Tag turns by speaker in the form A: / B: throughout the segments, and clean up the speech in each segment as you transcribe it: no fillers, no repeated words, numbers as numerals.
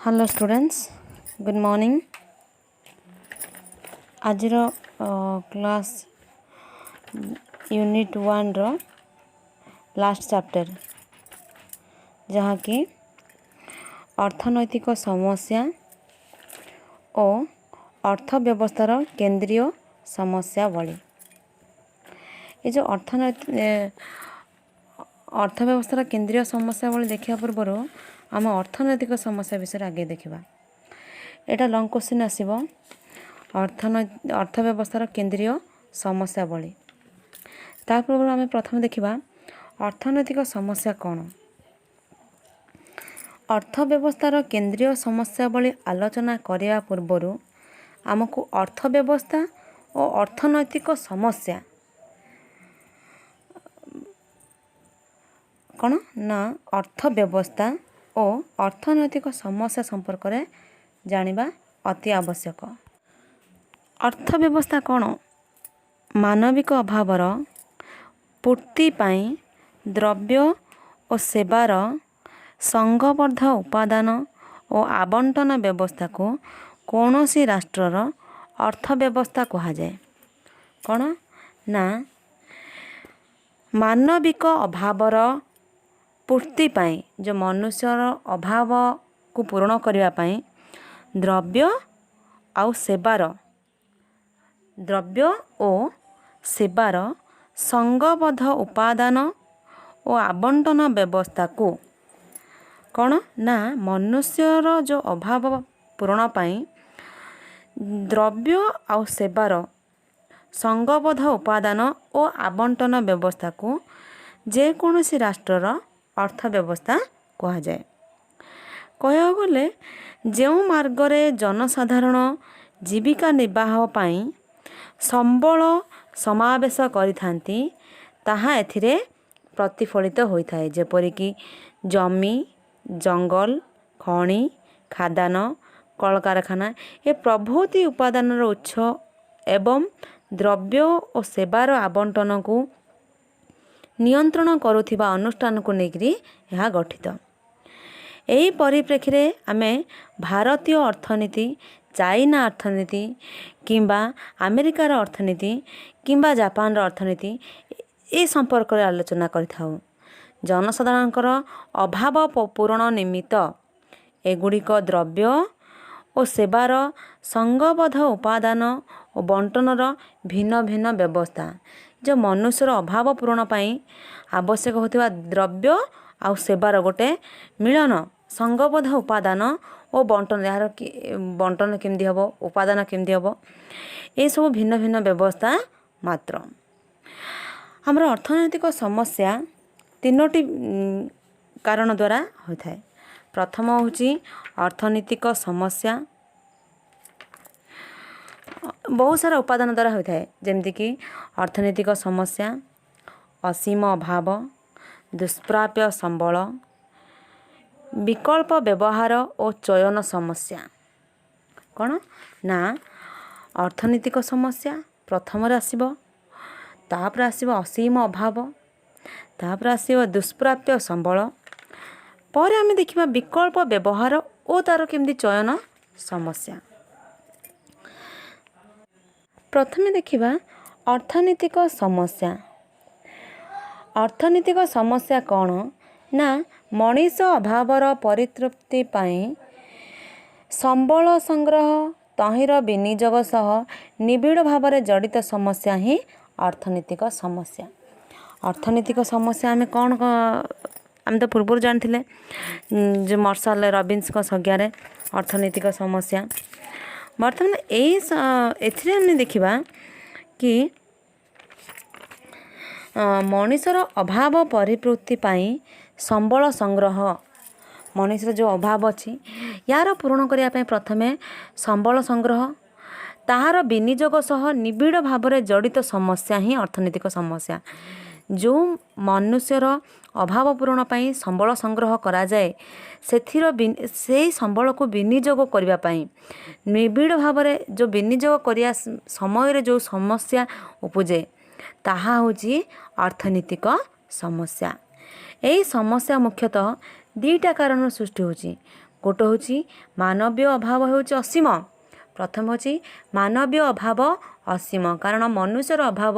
A: Hello students good morning. आज class unit 1 रो last chapter जहाँ कि अर्थनैतिक समस्या और अर्थव्यवस्थार केंद्रीय समस्या भली ये जो अर्थव्यवस्थार केंद्रीय समस्या भली देखा पूर्व आम अर्थनैतिक समस्या विषय आगे देखा। यहाँ लंग क्वेश्चन आसब अर्थव्यवस्थार केंद्रीय समस्या भली ता पूर्व आम प्रथम देखा अर्थनैतिक समस्या कौन। अर्थव्यवस्थार केंद्रीय समस्या भली आलोचना करने पूर्वर आमको अर्थव्यवस्था और अर्थनैतिक समस्या कौन ना अर्थव्यवस्था और अर्थनैतिक समस्या संपर्क में जानिबा अति आवश्यक। अर्थव्यवस्था कौन मानविक अभावर पूर्ति पाई द्रव्य और सेवार संघबद्ध उपादान और आवंटन व्यवस्था को कौनसी राष्ट्रर अर्थव्यवस्था कहा जाए। कौन ना मानविक अभावर पूर्ति पाई जो मनुष्यर अभाव को पूर्ण करने पाई द्रव्य और सेवार संघबद्ध उपादान और आवंटन व्यवस्था को कौन ना मनुष्यर जो अभाव पूरण पाई द्रव्य और सेवार संघबद्ध उपादान और आवंटन व्यवस्था को जेकोसी राष्ट्रर अर्थव्यवस्था कहा जाए। कह गले जो मार्गरे जनसाधारण जीविका निर्वाह पाई संबल समावेश करिथांती ताहा एथिरे प्रतिफलित होता है जेपरिक जमी जंगल खनि खादान कल कारखाना ये प्रभृति उपादान उत्स एवं द्रव्य और सेवार आवंटन को नियंत्रण करुथिबा अनुष्ठान को लेकर यह गठित। यही परिप्रेक्षी रे आमे भारतीय अर्थनीति चाइना अर्थनीति किंबा अमेरिकार अर्थनीति किंबा जापान अर्थनीति ए संपर्क में आलोचना करिथाउ। जनसाधारणकर अभाव पूरण निमित्त एगुड़िक द्रव्य और सेवार संघबद्ध उपादान और बंटनर भिन्न भिन्न व्यवस्था जो मनुष्यर अभाव पूरण पाई आवश्यक होता द्रव्य आउ सेवार गोटे मिलन संघबद्ध उपादान और बंटन यार बंटन केमती हम उपादान केमती हम ये सब भिन्न भिन्न व्यवस्था मात्र। हमर अर्थनैतिक समस्या तीनोटी कारण द्वारा होता है। प्रथम होची अर्थनैतिक समस्या बहुत सारा उपादान द्वारा होता है जमती कि अर्थनैतिक समस्या असीम अभाव दुष्प्राप्य संबल विकल्प व्यवहार और चयन समस्या। कौन ना अर्थनैतिक समस्या प्रथम आसब तापर आसब असीम अभाव तापर आसब दुष्प्राप्य संबल पर आम देखा विकल्प व्यवहार और तार केमती चयन समस्या। प्रथमे देखिबा अर्थनैतिक समस्या। अर्थनैतिक समस्या कौन ना मनीष अभावर परितृप्ति पाई संबल संग्रह तहिर विनियोग सह निबिड़ भाव जड़ित समस्या ही अर्थनैतिक समस्या। अर्थनैतिक समस्या आम कौन आम तो पूर्व जानी जो मार्शल रॉबिन्स संज्ञार अर्थनैतिक समस्या बर्तमान एथिरे देखिबा कि मनीषर अभाव परिपूर्ति पाई संबल संग्रह मनीषर जो अभाव अच्छी यार पूरण करने प्रथमे संबल संग्रह ताहार विनियोग सह निबिड़ भाव जड़ित समस्या ही अर्थनैतिक समस्या। जो मनुष्यर अभाव पूरण पाई संबल संग्रह करा जाए से संबल को विनियोग करने पाई निबिड़ भाव जो विनियोग करिया समय जो समस्या उपजे ताहा होची अर्थनैतिक समस्या। यही समस्या मुख्यतः ଦୁଇଟା କାରଣ ସୃଷ୍ଟି ହେଉଛି। ଗୋଟେ ହେଉଛି ମାନବୀୟ ଅଭାବ ହେଉଛି ଅସୀମ। ପ୍ରଥମ ହେଉଛି ମାନବୀୟ ଅଭାବ ଅସୀମ, କାରଣ ମନୁଷ୍ୟର ଅଭାବ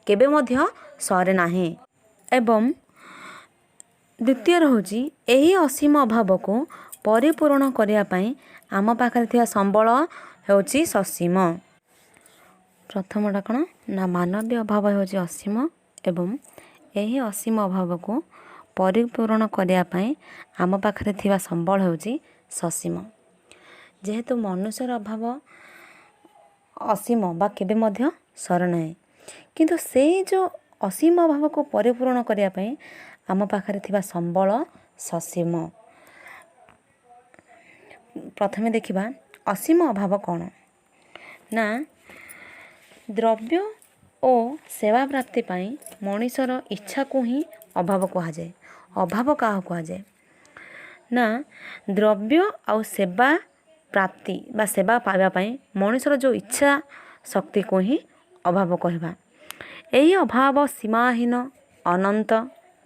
A: କେବେ ମଧ୍ୟ ସରେ ନାହିଁ। ଏବଂ ଦ୍ୱିତୀୟ ହେଉଛି ଏହି ଅସୀମ ଅଭାବକୁ ପରିପୂରଣ କରିବା ପାଇଁ ଆମ ପାଖରେ ଥିବା ସମ୍ବଳ ହେଉଛି ସସୀମ। ପ୍ରଥମଟା କ'ଣ ନା ମାନବୀୟ ଅଭାବ ହେଉଛି ଅସୀମ ଏବଂ ଏହି ଅସୀମ ଅଭାବକୁ ପରିପୂରଣ କରିବା ପାଇଁ ଆମ ପାଖରେ ଥିବା ସମ୍ବଳ ହେଉଛି ସସୀମ। ଯେହେତୁ ମନୁଷ୍ୟର ଅଭାବ ଅସୀମ ବା କେବେ ମଧ୍ୟ ସରେ ନାହିଁ, କିନ୍ତୁ ସେଇ ଯେଉଁ ଅସୀମ ଅଭାବକୁ ପରିପୂରଣ କରିବା ପାଇଁ ଆମ ପାଖରେ ଥିବା ସମ୍ବଳ ସସୀମ। ପ୍ରଥମେ ଦେଖିବା ଅସୀମ ଅଭାବ କ'ଣ ନା ଦ୍ରବ୍ୟ ଓ ସେବା ପ୍ରାପ୍ତି ପାଇଁ ମଣିଷର ଇଚ୍ଛାକୁ ହିଁ ଅଭାବ କୁହାଯାଏ। ଅଭାବ କାହାକୁ କୁହାଯାଏ ନା ଦ୍ରବ୍ୟ ଆଉ ସେବା ପ୍ରାପ୍ତି ବା ସେବା ପାଇବା ପାଇଁ ମଣିଷର ଯେଉଁ ଇଚ୍ଛା ଶକ୍ତିକୁ ହିଁ ଅଭାବ କହିବା। ଏହି ଅଭାବ ସୀମାହୀନ ଅନନ୍ତ,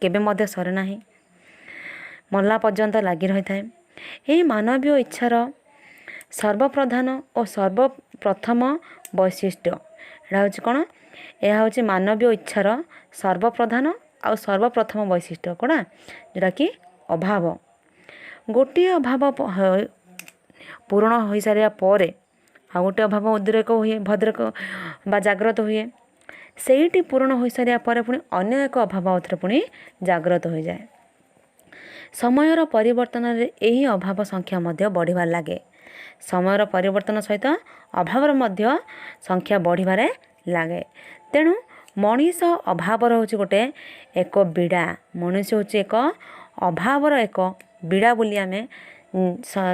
A: କେବେ ମଧ୍ୟ ସରେ ନାହିଁ, ମଲା ପର୍ଯ୍ୟନ୍ତ ଲାଗି ରହିଥାଏ। ଏହି ମାନବୀୟ ଇଚ୍ଛାର ସର୍ବପ୍ରଧାନ ଓ ସର୍ବପ୍ରଥମ ବୈଶିଷ୍ଟ୍ୟ ଏହା ହେଉଛି କ'ଣ? ଏହା ହେଉଛି ମାନବୀୟ ଇଚ୍ଛାର ସର୍ବପ୍ରଧାନ ଆଉ ସର୍ବପ୍ରଥମ ବୈଶିଷ୍ଟ୍ୟ କ'ଣ? ଯେଉଁଟାକି ଅଭାବ। ଗୋଟିଏ ଅଭାବ ପୂରଣ ହୋଇସାରିବା ପରେ ଆଉ ଗୋଟିଏ ଅଭାବ ଉଦ୍ରେକ ହୁଏ, ଭଦ୍ରକ ବା ଜାଗ୍ରତ ହୁଏ। ସେଇଟି ପୂରଣ ହୋଇସାରିବା ପରେ ପୁଣି ଅନ୍ୟ ଏକ ଅଭାବ ଆଉଥରେ ପୁଣି ଜାଗ୍ରତ ହୋଇଯାଏ। ସମୟର ପରିବର୍ତ୍ତନରେ ଏହି ଅଭାବ ସଂଖ୍ୟା ମଧ୍ୟ ବଢ଼ିବାରେ ଲାଗେ। ସମୟର ପରିବର୍ତ୍ତନ ସହିତ ଅଭାବର ମଧ୍ୟ ସଂଖ୍ୟା ବଢ଼ିବାରେ ଲାଗେ। ତେଣୁ ମଣିଷ ଅଭାବର ହେଉଛି ଗୋଟେ ଏକ ବିଡ଼ା। ମଣିଷ ହେଉଛି ଏକ ଅଭାବର ଏକ ବିଡ଼ା ବୋଲି ଆମେ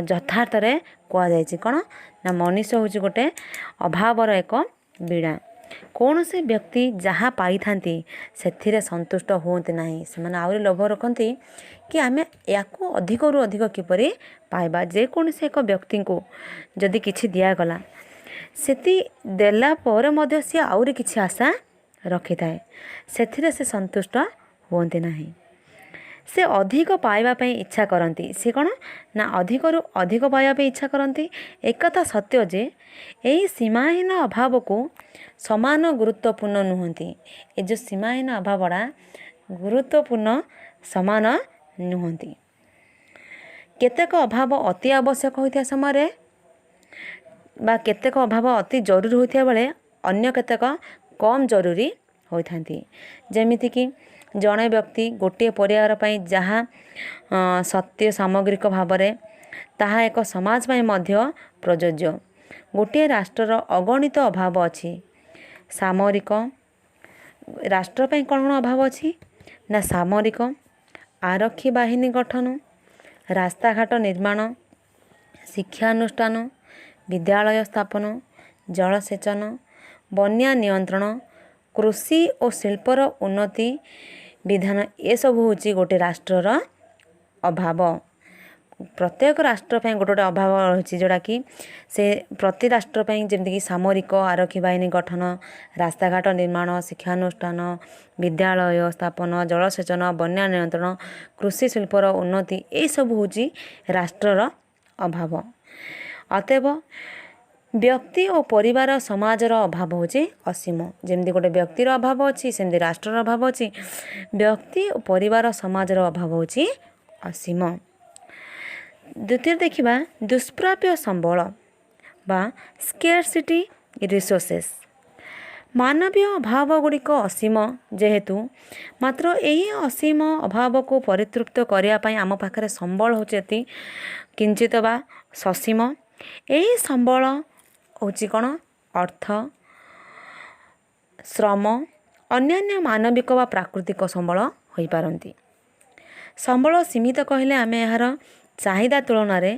A: ଯଥାର୍ଥରେ କୁହାଯାଇଛି। କ'ଣ ନା ମଣିଷ ହେଉଛି ଗୋଟେ ଅଭାବର ଏକ ବିଡ଼ା। କୌଣସି ବ୍ୟକ୍ତି ଯାହା ପାଇଥାନ୍ତି ସେଥିରେ ସନ୍ତୁଷ୍ଟ ହୁଅନ୍ତି ନାହିଁ। ସେମାନେ ଆହୁରି ଲୋଭ ରଖନ୍ତି କି ଆମେ ୟାକୁ ଅଧିକରୁ ଅଧିକ କିପରି ପାଇବା। ଯେକୌଣସି ଏକ ବ୍ୟକ୍ତିଙ୍କୁ ଯଦି କିଛି ଦିଆଗଲା, ସେତି ଦେଲା ପରେ ମଧ୍ୟ ସିଏ ଆହୁରି କିଛି ଆଶା ରଖିଥାଏ। ସେଥିରେ ସେ ସନ୍ତୁଷ୍ଟ ହୁଅନ୍ତି ନାହିଁ, ସେ ଅଧିକ ପାଇବା ପାଇଁ ଇଚ୍ଛା କରନ୍ତି। ସେ କ'ଣ ନା ଅଧିକରୁ ଅଧିକ ପାଇବା ପାଇଁ ଇଚ୍ଛା କରନ୍ତି। ଏକଥା ସତ୍ୟ ଯେ ଏହି ସୀମାହୀନ ଅଭାବକୁ ସମାନ ଗୁରୁତ୍ୱପୂର୍ଣ୍ଣ ନୁହନ୍ତି। ଏ ଯେଉଁ ସୀମାହୀନ ଅଭାବଟା ଗୁରୁତ୍ୱପୂର୍ଣ୍ଣ ସମାନ ନୁହନ୍ତି। କେତେକ ଅଭାବ ଅତି ଆବଶ୍ୟକ ହୋଇଥିବା ସମୟରେ ବା କେତେକ ଅଭାବ ଅତି ଜରୁରୀ ହୋଇଥିବା ବେଳେ ଅନ୍ୟ କେତେକ କମ୍ ଜରୁରୀ ହୋଇଥାନ୍ତି। ଯେମିତିକି ଜଣେ ବ୍ୟକ୍ତି ଗୋଟିଏ ପରିବାର ପାଇଁ ଯାହା ସତ୍ୟ ସାମଗ୍ରିକ ଭାବରେ ତାହା ଏକ ସମାଜ ପାଇଁ ମଧ୍ୟ ପ୍ରଯୋଜ୍ୟ। ଗୋଟିଏ ରାଷ୍ଟ୍ରର ଅଗଣିତ ଅଭାବ ଅଛି। ସାମରିକ ରାଷ୍ଟ୍ର ପାଇଁ କ'ଣ କ'ଣ ଅଭାବ ଅଛି ନା ସାମରିକ, ଆରକ୍ଷୀ ବାହିନୀ ଗଠନ, ରାସ୍ତାଘାଟ ନିର୍ମାଣ, ଶିକ୍ଷାନୁଷ୍ଠାନ, ବିଦ୍ୟାଳୟ ସ୍ଥାପନ, ଜଳସେଚନ, ବନ୍ୟା ନିୟନ୍ତ୍ରଣ, କୃଷି ଓ ଶିଳ୍ପର ଉନ୍ନତି ବିଧାନ। ଏସବୁ ହେଉଛି ଗୋଟିଏ ରାଷ୍ଟ୍ରର ଅଭାବ। ପ୍ରତ୍ୟେକ ରାଷ୍ଟ୍ର ପାଇଁ ଗୋଟେ ଗୋଟେ ଅଭାବ ରହିଛି, ଯେଉଁଟାକି ସେ ପ୍ରତି ରାଷ୍ଟ୍ର ପାଇଁ ଯେମିତିକି ସାମରିକ, ଆରକ୍ଷୀ ବାହିନୀ ଗଠନ, ରାସ୍ତାଘାଟ ନିର୍ମାଣ, ଶିକ୍ଷାନୁଷ୍ଠାନ, ବିଦ୍ୟାଳୟ ସ୍ଥାପନ, ଜଳସେଚନ, ବନ୍ୟା ନିୟନ୍ତ୍ରଣ, କୃଷି ଶିଳ୍ପର ଉନ୍ନତି, ଏସବୁ ହେଉଛି ରାଷ୍ଟ୍ରର ଅଭାବ। ଅତଏବ ବ୍ୟକ୍ତି ଓ ପରିବାର ସମାଜର ଅଭାବ ହେଉଛି ଅସୀମ। ଯେମିତି ଗୋଟେ ବ୍ୟକ୍ତିର ଅଭାବ ଅଛି, ସେମିତି ରାଷ୍ଟ୍ରର ଅଭାବ ଅଛି। ବ୍ୟକ୍ତି ଓ ପରିବାର ସମାଜର ଅଭାବ ହେଉଛି ଅସୀମ। ଦ୍ୱିତୀୟ ଦେଖିବା ଦୁଷ୍ପ୍ରାପ୍ୟ ସମ୍ବଳ ବା ସ୍କେର୍ସିଟି ରିସୋର୍ସେସ୍। ମାନବୀୟ ଅଭାବ ଗୁଡ଼ିକ ଅସୀମ ଯେହେତୁ, ମାତ୍ର ଏହି ଅସୀମ ଅଭାବକୁ ପରିତୃପ୍ତ କରିବା ପାଇଁ ଆମ ପାଖରେ ସମ୍ବଳ ହେଉଛି ଅତି କିଞ୍ଚିତ ବା ସସୀମ। ଏହି ସମ୍ବଳ ହେଉଛି କ'ଣ? ଅର୍ଥ, ଶ୍ରମ, ଅନ୍ୟାନ୍ୟ ମାନବିକ ବା ପ୍ରାକୃତିକ ସମ୍ବଳ ହୋଇପାରନ୍ତି। ସମ୍ବଳ ସୀମିତ କହିଲେ ଆମେ ଏହାର ଚାହିଦା ତୁଳନାରେ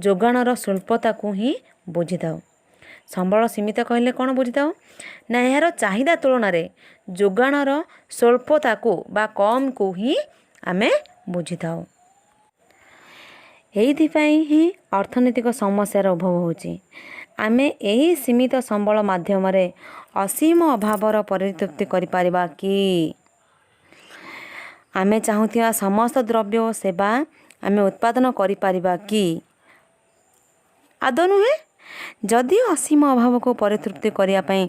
A: ଯୋଗାଣର ସ୍ୱଳ୍ପତାକୁ ହିଁ ବୁଝିଥାଉ। ସମ୍ବଳ ସୀମିତ କହିଲେ କ'ଣ ବୁଝିଥାଉ ନା ଏହାର ଚାହିଦା ତୁଳନାରେ ଯୋଗାଣର ସ୍ୱଳ୍ପତାକୁ ବା କମ୍କୁ ହିଁ ଆମେ ବୁଝିଥାଉ। ଏଇଥିପାଇଁ ହିଁ ଅର୍ଥନୈତିକ ସମସ୍ୟାର ଉଦ୍ଭବ ହେଉଛି। ଆମେ ଏହି ସୀମିତ ସମ୍ବଳ ମାଧ୍ୟମରେ ଅସୀମ ଅଭାବର ପରିତୃପ୍ତି କରିପାରିବା କି? ଆମେ ଚାହୁଁଥିବା ସମସ୍ତ ଦ୍ରବ୍ୟ ଓ ସେବା ଆମେ ଉତ୍ପାଦନ କରିପାରିବା କି? ଆଦୌ ନୁହେଁ। ଯଦି ଅସୀମ ଅଭାବକୁ ପରିତୃପ୍ତି କରିବା ପାଇଁ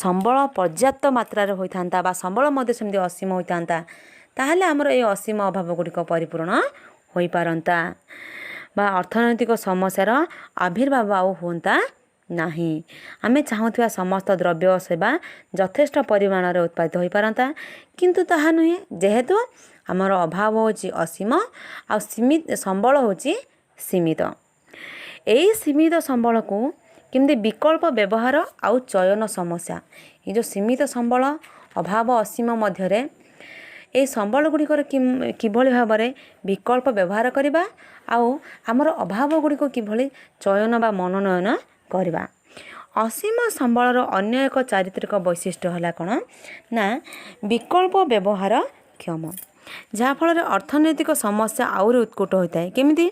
A: ସମ୍ବଳ ପର୍ଯ୍ୟାପ୍ତ ମାତ୍ରାରେ ହୋଇଥାନ୍ତା ବା ସମ୍ବଳ ମଧ୍ୟ ସେମିତି ଅସୀମ ହୋଇଥାନ୍ତା, ତାହେଲେ ଆମର এই ଅସୀମ ଅଭାବ ଗୁଡ଼ିକ ପରିପୂରଣ ହୋଇପାରନ୍ତା ବା ଅର୍ଥନୈତିକ ସମସ୍ୟାର ଆବିର୍ଭାବ ଆଉ ହୁଅନ୍ତା ନାହିଁ। ଆମେ ଚାହୁଁଥିବା ସମସ୍ତ ଦ୍ରବ୍ୟ ଓ ସେବା ଯଥେଷ୍ଟ ପରିମାଣରେ ଉତ୍ପାଦିତ ହୋଇପାରନ୍ତା, କିନ୍ତୁ ତାହା ନୁହେଁ। ଯେହେତୁ ଆମର ଅଭାବ ହେଉଛି ଅସୀମ ଆଉ ସମ୍ବଳ ହେଉଛି ସୀମିତ। ଏହି ସୀମିତ ସମ୍ବଳକୁ କେମିତି ବିକଳ୍ପ ବ୍ୟବହାର ଆଉ ଚୟନ ସମସ୍ୟା, ଏ ଯେଉଁ ସୀମିତ ସମ୍ବଳ ଅଭାବ ଅସୀମ ମଧ୍ୟରେ ଏହି ସମ୍ବଳ ଗୁଡ଼ିକର କିଭଳି ଭାବରେ ବିକଳ୍ପ ବ୍ୟବହାର କରିବା ଆଉ ଆମର ଅଭାବ ଗୁଡ଼ିକୁ କିଭଳି ଚୟନ ବା ମନୋନୟନ କରିବା। ଅସୀମ ସମ୍ବଳର ଅନ୍ୟ ଏକ ଚାରିତ୍ରିକ ବୈଶିଷ୍ଟ୍ୟ ହେଲା କ'ଣ ନା ବିକଳ୍ପ ବ୍ୟବହାର କ୍ଷମ, ଯାହାଫଳରେ ଅର୍ଥନୈତିକ ସମସ୍ୟା ଆହୁରି ଉତ୍କଟ ହୋଇଥାଏ। କେମିତି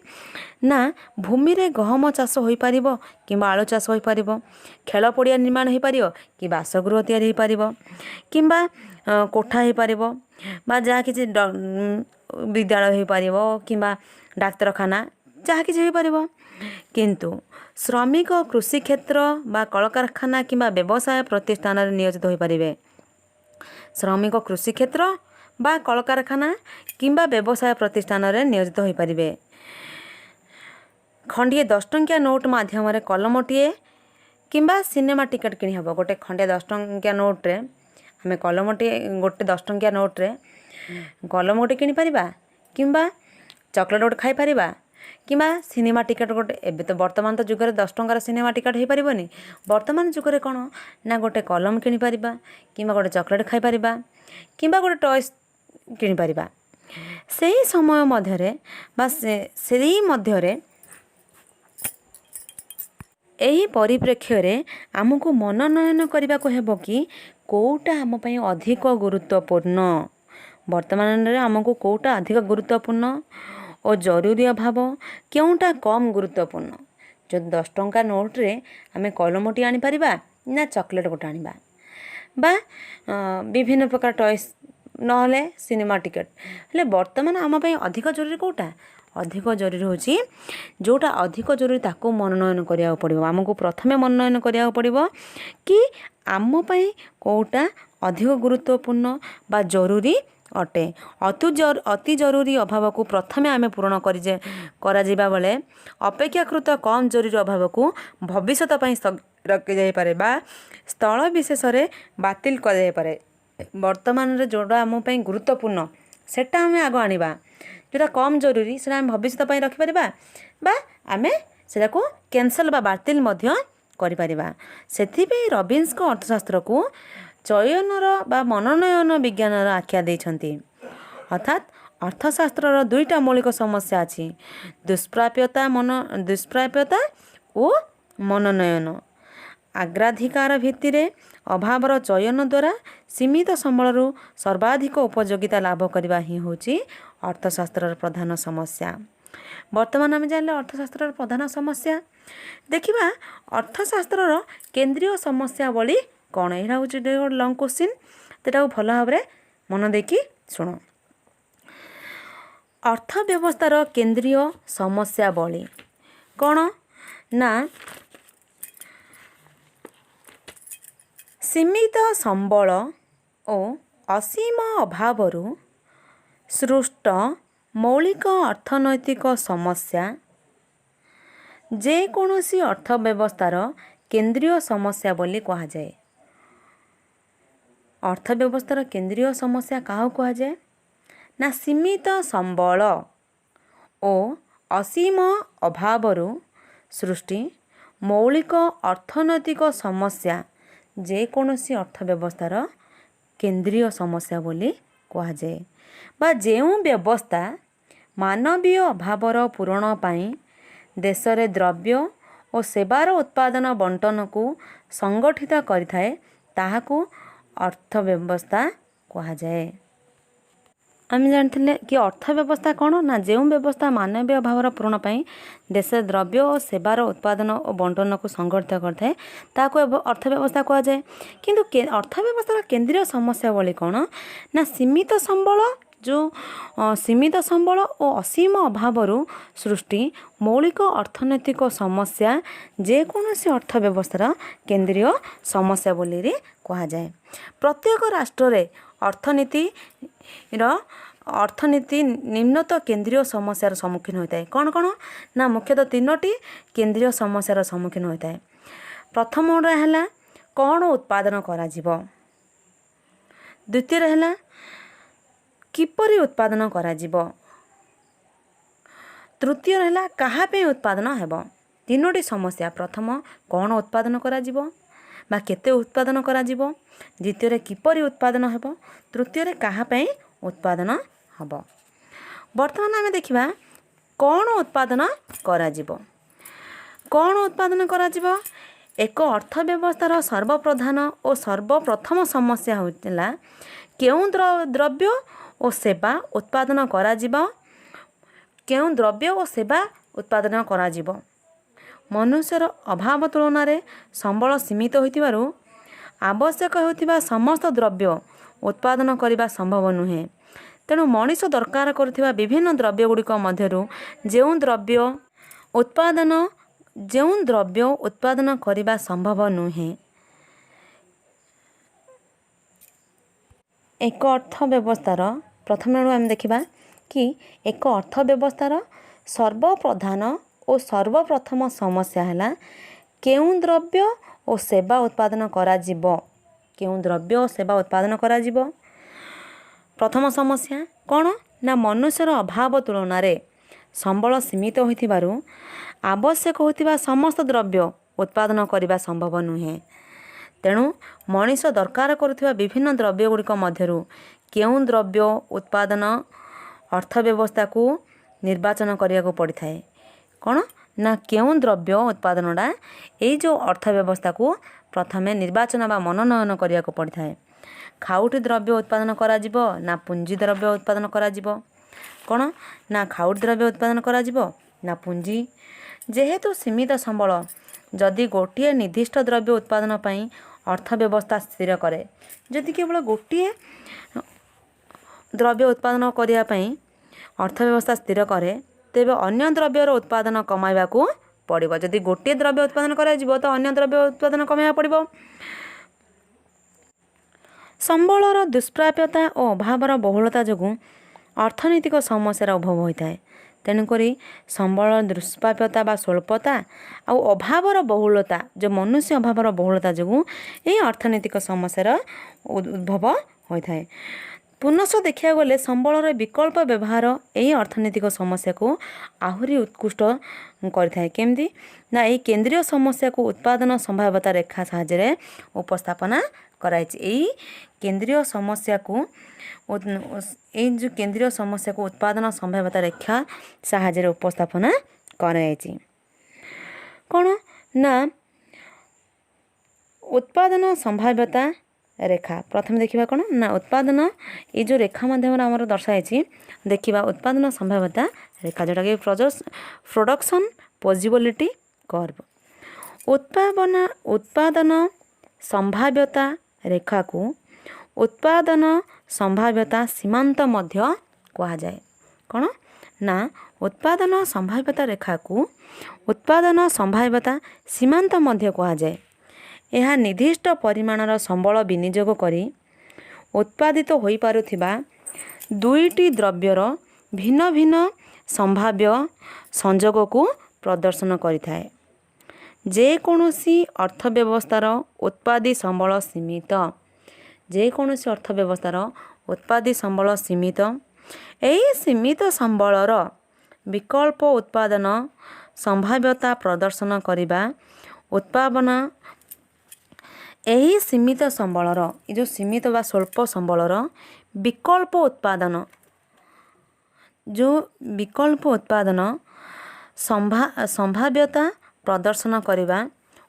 A: ନା ଭୂମିରେ ଗହମ ଚାଷ ହୋଇପାରିବ କିମ୍ବା ଆଳୁ ଚାଷ ହୋଇପାରିବ, ଖେଳ ପଡ଼ିଆ ନିର୍ମାଣ ହୋଇପାରିବ କି ବାସଗୃହ ତିଆରି ହୋଇପାରିବ କିମ୍ବା କୋଠା ହୋଇପାରିବ ବା ଯାହା କିଛି ବିଦ୍ୟାଳୟ ହୋଇପାରିବ କିମ୍ବା ଡାକ୍ତରଖାନା ଯାହା କିଛି ହୋଇପାରିବ। କିନ୍ତୁ ଶ୍ରମିକ କୃଷି କ୍ଷେତ୍ର ବା କଳକାରଖାନା କିମ୍ବା ବ୍ୟବସାୟ ପ୍ରତିଷ୍ଠାନରେ ନିୟୋଜିତ ହୋଇପାରିବେ। ଶ୍ରମିକ କୃଷି କ୍ଷେତ୍ର ବା କଳକାରଖାନା କିମ୍ବା ବ୍ୟବସାୟ ପ୍ରତିଷ୍ଠାନରେ ନିୟୋଜିତ ହୋଇପାରିବେ। ଖଣ୍ଡିଏ 10 ଟଙ୍କିଆ ନୋଟ୍ ମାଧ୍ୟମରେ କଲମଟିଏ କିମ୍ବା ସିନେମା ଟିକେଟ୍ କିଣି ହେବ। ଗୋଟେ ଖଣ୍ଡିଆ 10 ଟଙ୍କିଆ ନୋଟ୍ରେ ଆମେ ଗୋଟେ 10 ଟଙ୍କିଆ ନୋଟ୍ରେ କଲମ ଗୋଟେ କିଣିପାରିବା କିମ୍ବା ଚକୋଲେଟ୍ ଗୋଟେ ଖାଇପାରିବା କିମ୍ବା ସିନେମା ଟିକେଟ୍ ଗୋଟେ। ଏବେ ତ ବର୍ତ୍ତମାନ ତ ଯୁଗରେ 10 ଟଙ୍କାର ସିନେମା ଟିକେଟ୍ ହୋଇପାରିବନି। ବର୍ତ୍ତମାନ ଯୁଗରେ କ'ଣ ନା ଗୋଟେ କଲମ କିଣିପାରିବା କିମ୍ବା ଗୋଟେ ଚକୋଲେଟ୍ ଖାଇପାରିବା କିମ୍ବା ଗୋଟେ ଟଏସ୍ କିଣିପାରିବା। ସେହି ସମୟ ମଧ୍ୟରେ ବା ସେହି ମଧ୍ୟରେ ଏହି ପରିପ୍ରେକ୍ଷୀରେ ଆମକୁ ମନୋନୟନ କରିବାକୁ ହେବ କି କେଉଁଟା ଆମ ପାଇଁ ଅଧିକ ଗୁରୁତ୍ୱପୂର୍ଣ୍ଣ। ବର୍ତ୍ତମାନରେ ଆମକୁ କେଉଁଟା ଅଧିକ ଗୁରୁତ୍ୱପୂର୍ଣ୍ଣ ଓ ଜରୁରୀ ଅଭାବ କେଉଁଟା କମ୍ ଗୁରୁତ୍ୱପୂର୍ଣ୍ଣ। ଯଦି 10 ଟଙ୍କା ନୋଟ୍ରେ ଆମେ କଲମଟି ଆଣିପାରିବା ନା ଚକୋଲେଟ୍ ଗୋଟେ ଆଣିବା ବା ବିଭିନ୍ନ ପ୍ରକାର ଟଏସ୍ ନହେଲେ ସିନେମା ଟିକେଟ୍, ହେଲେ ବର୍ତ୍ତମାନ ଆମ ପାଇଁ ଅଧିକ ଜରୁରୀ କେଉଁଟା? ଅଧିକ ଜରୁରୀ ହେଉଛି ଯେଉଁଟା ଅଧିକ ଜରୁରୀ ତାକୁ ମନୋନୟନ କରିବାକୁ ପଡ଼ିବ। ଆମକୁ ପ୍ରଥମେ ମନୋନୟନ କରିବାକୁ ପଡ଼ିବ କି ଆମ ପାଇଁ କେଉଁଟା ଅଧିକ ଗୁରୁତ୍ୱପୂର୍ଣ୍ଣ ବା ଜରୁରୀ ଅଟେ। ଅତି ଜରୁରୀ ଅଭାବକୁ ପ୍ରଥମେ ଆମେ ପୂରଣ କରାଯିବା ବେଳେ ଅପେକ୍ଷାକୃତ କମ୍ ଜରୁରୀ ଅଭାବକୁ ଭବିଷ୍ୟତ ପାଇଁ ରଖାଯାଇପାରେ ବା ସ୍ଥଳ ବିଶେଷରେ ବାତିଲ କରାଯାଇପାରେ। ବର୍ତ୍ତମାନରେ ଯେଉଁଟା ଆମ ପାଇଁ ଗୁରୁତ୍ୱପୂର୍ଣ୍ଣ ସେଟା ଆମେ ଆଗ ଆଣିବା, ଯେଉଁଟା କମ୍ ଜରୁରୀ ସେଟା ଆମେ ଭବିଷ୍ୟତ ପାଇଁ ରଖିପାରିବା ବା ଆମେ ସେଟାକୁ କ୍ୟାନସଲ୍ ବା ବାତିଲ ମଧ୍ୟ କରିପାରିବା। ସେଥିପାଇଁ ରବିନ୍ସଙ୍କ ଅର୍ଥଶାସ୍ତ୍ରକୁ ଚୟନର ବା ମନୋନୟନ ବିଜ୍ଞାନର ଆଖ୍ୟା ଦେଇଛନ୍ତି। ଅର୍ଥାତ୍ ଅର୍ଥଶାସ୍ତ୍ରର ଦୁଇଟା ମୌଳିକ ସମସ୍ୟା ଅଛି, ଦୁଷ୍ପ୍ରାପ୍ୟତା ଓ ମନୋନୟନ। ଅଗ୍ରାଧିକାର ଭିତ୍ତିରେ ଅଭାବର ଚୟନ ଦ୍ୱାରା ସୀମିତ ସମ୍ବଳରୁ ସର୍ବାଧିକ ଉପଯୋଗିତା ଲାଭ କରିବା ହିଁ ହେଉଛି ଅର୍ଥଶାସ୍ତ୍ରର ପ୍ରଧାନ ସମସ୍ୟା। ବର୍ତ୍ତମାନ ଆମେ ଜାଣିଲେ ଅର୍ଥଶାସ୍ତ୍ରର ପ୍ରଧାନ ସମସ୍ୟା। ଦେଖିବା ଅର୍ଥଶାସ୍ତ୍ରର କେନ୍ଦ୍ରୀୟ ସମସ୍ୟା ବଳି କ'ଣ। ଏଇଟା ହେଉଛି ଗୋଟେ ଲଙ୍ଗ୍ କୋଶ୍ଚିନ୍, ସେଟାକୁ ଭଲ ଭାବରେ ମନ ଦେଇକି ଶୁଣ। ଅର୍ଥ ବ୍ୟବସ୍ଥାର କେନ୍ଦ୍ରୀୟ ସମସ୍ୟା ବଳି କ'ଣ ନା ସୀମିତ ସମ୍ବଳ ଓ ଅସୀମ ଅଭାବରୁ ସୃଷ୍ଟ ମୌଳିକ ଅର୍ଥନୈତିକ ସମସ୍ୟା ଯେକୌଣସି ଅର୍ଥ ବ୍ୟବସ୍ଥାର କେନ୍ଦ୍ରୀୟ ସମସ୍ୟା ବୋଲି କୁହାଯାଏ। ଅର୍ଥ ବ୍ୟବସ୍ଥାର କେନ୍ଦ୍ରୀୟ ସମସ୍ୟା କାହାକୁ କୁହାଯାଏ ନା ସୀମିତ ସମ୍ବଳ ଓ ଅସୀମ ଅଭାବରୁ ସୃଷ୍ଟି ମୌଳିକ ଅର୍ଥନୈତିକ ସମସ୍ୟା ଯେକୌଣସି ଅର୍ଥ ବ୍ୟବସ୍ଥାର କେନ୍ଦ୍ରୀୟ ସମସ୍ୟା ବୋଲି କୁହାଯାଏ। ବା ଯେଉଁ ବ୍ୟବସ୍ଥା ମାନବୀୟ ଅଭାବର ପୂରଣ ପାଇଁ ଦେଶରେ ଦ୍ରବ୍ୟ ଓ ସେବାର ଉତ୍ପାଦନ ବଣ୍ଟନକୁ ସଂଗଠିତ କରିଥାଏ ତାହାକୁ ଅର୍ଥ ବ୍ୟବସ୍ଥା କୁହାଯାଏ। ଆମେ ଜାଣିଥିଲେ କି ଅର୍ଥ ବ୍ୟବସ୍ଥା କ'ଣ ନା ଯେଉଁ ବ୍ୟବସ୍ଥା ମାନବୀୟ ଅଭାବର ପୂରଣ ପାଇଁ ଦେଶରେ ଦ୍ରବ୍ୟ ଓ ସେବାର ଉତ୍ପାଦନ ଓ ବଣ୍ଟନକୁ ସଂଗଠିତ କରିଥାଏ ତାହାକୁ ଅର୍ଥ ବ୍ୟବସ୍ଥା କୁହାଯାଏ। କିନ୍ତୁ ଅର୍ଥ ବ୍ୟବସ୍ଥାର କେନ୍ଦ୍ରୀୟ ସମସ୍ୟା ଭଳି କ'ଣ ନା ସୀମିତ ସମ୍ବଳ जो सीमित संबल और असीम अभाव सृष्टि मौलिक अर्थनैतिक समस्या जेकोसी अर्थव्यवस्थार केंद्रीय समस्या बोली कह जाए। प्रत्येक राष्ट्र रे अर्थनीति निम्नत केंद्रीय समस्यार सम्मुखीन होता है। कौन कौन ना मुख्यतः तीनोटी केंद्रीय समस्यार सम्मुखीन होता है। प्रथम है कौन उत्पादन करा जीवो, द्वितीय है किपरि उत्पादन करा जीवो, तृतीय है कहाँ पे उत्पादन हेबो। तीनोटी समस्या, प्रथम कौन उत्पादन करा जीवो बा केते उत्पादन करा जीवो, द्वितीय किपरि उत्पादन हेबो, तृतीय कहाँ पे उत्पादन हेबो। वर्तमान आम देखा कौन उत्पादन करा जीवो। कौन उत्पादन करा जीवो, एक अर्थव्यवस्थार सर्वप्रधान और सर्वप्रथम समस्या होता केउं द्रव्य और सेवा उत्पादन करा जीवो, केउं द्रव्य और सेवा उत्पादन करा जीवो। मनुष्यर अभाव तुलन में संबल सीमित होइतिबारु आवश्यक होतिबा समस्त द्रव्य उत्पादन करने संभव नुहे। तेणु मनीष दरकार करुथिबा विभिन्न द्रव्य गुड़िक मध्यरु जेउं द्रव्य उत्पादन करने संभव नुहे। एक अर्थव्यवस्थार प्रथम आम देखा कि एक अर्थव्यवस्थार सर्वप्रधान और सर्वप्रथम समस्या है केउं द्रव्य और सेवा उत्पादन करा जीवो, केउं द्रव्य और सेवा उत्पादन करा जीवो। प्रथम समस्या कौन ना मनुष्यर अभाव तुलन में संबल सीमित होइतिबारु आवश्यक होतिबा समस्त द्रव्य उत्पादन करने संभव नुहे। तेणु मनीष दरकार करुथिबा विभिन्न द्रव्य गुड़िक मध्यरु केउं द्रव्य उत्पादन अर्थव्यवस्था को निर्वाचन करिया पड़ी थाए। कौन ना केउं द्रव्य उत्पादनटा यही जो अर्थव्यवस्था को प्रथमे निर्वाचन बा मनोनयन करिया पड़ी थाए। खाउटी द्रव्य उत्पादन करा जीवो ना पुंजी द्रव्य उत्पादन करा जीवो। कौन ना खाउटी द्रव्य उत्पादन करा जीवो ना पुंजी। जेहेतु सीमित संबल जदि गोटे निर्दिष्ट द्रव्य उत्पादन पई अर्थव्यवस्था स्थिर करे, जदि केवल गोटे द्रव्य उत्पादन करिया पई अर्थव्यवस्था स्थिर करे तेबे अन्य द्रव्यर उत्पादन कमाइबा को पड़िबो। जदि गोटे द्रव्य उत्पादन करा जीवो तो अन्य द्रव्य उत्पादन कमाइबा पड़िबो। संबलर दुष्प्राप्यता और अभावर बहुलता जोगु अर्थनैतिक समस्यार उद्भव होता है। तेणुक संबल दुष्प्राप्यता बा स्वल्पता आउ अभावर बहुलता जो मनुष्य अभावर बहुलता जोगु ये अर्थनैतिक समस्यार उद्भव होता है। पुनः देखा गले संबलर विकल्प व्यवहार यही अर्थनैतिक समस्या को आहुरी उत्कृष्ट करें। केमती ना यही केंद्रीय समस्या को उत्पादन संभाव्यता रेखा साहाय्य उपस्थापना कराई। केंद्रीय समस्या को जो केंद्रीय समस्या को उत्पादन संभाव्यता रेखा साहाय्य उपस्थापना कराई। कौन ना उत्पादन संभाव्यता रेखा प्रथम देखा कौन ना उत्पादन ये जो रेखा माध्यम आम दर्शाई देखा उत्पादन संभाव्यता रेखा जोटा कि प्रोडक्शन पॉसिबिलिटी कर्व। उत्पादन संभाव्यता रेखा को उत्पादन संभाव्यता सीमांत मध्य कहा जाए। कौन ना उत्पादन संभाव्यता रेखा को उत्पादन संभाव्यता सीमांत मध्य कहा जाए। यह निर्दिष्ट परिमाणर संबल विनियोग करी उत्पादित होई पारुथिबा दुईटी द्रव्यर भिन्न भिन्न संभाव्य संयोग को प्रदर्शन करिथाए। जेकोसी अर्थव्यवस्थार उत्पादी संबल सीमित, जेकोसी अर्थव्यवस्थार उत्पादी संबल सीमित, यही सीमित संबलर विकल्प उत्पादन संभाव्यता प्रदर्शन करिबा उत्पादन यही सीमित संबलर जो सीमित बा स्वल्प संबलर विकल्प उत्पादन जो विकल्प उत्पादन संभाव्यता प्रदर्शन करिबा